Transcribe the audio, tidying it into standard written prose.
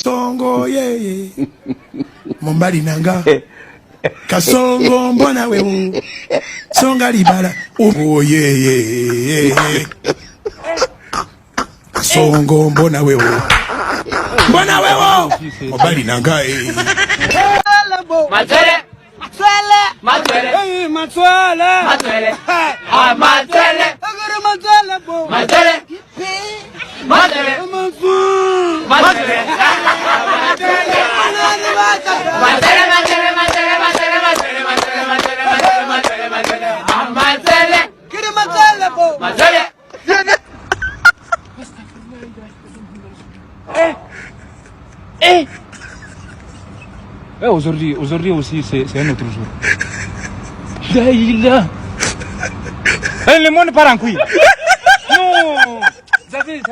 Kasongo ye Mombali nanga Kasongo mbona wewe Songa libala oh ye Kasongo mbona wewe Mombali nanga Matwele Matwele Matwele Matwele ah Matwele Matwele Matwele Matwele Aujourd'hui aussi, c'est un autre jour. Daïla. Le monde part en couille. Non. Ça dit.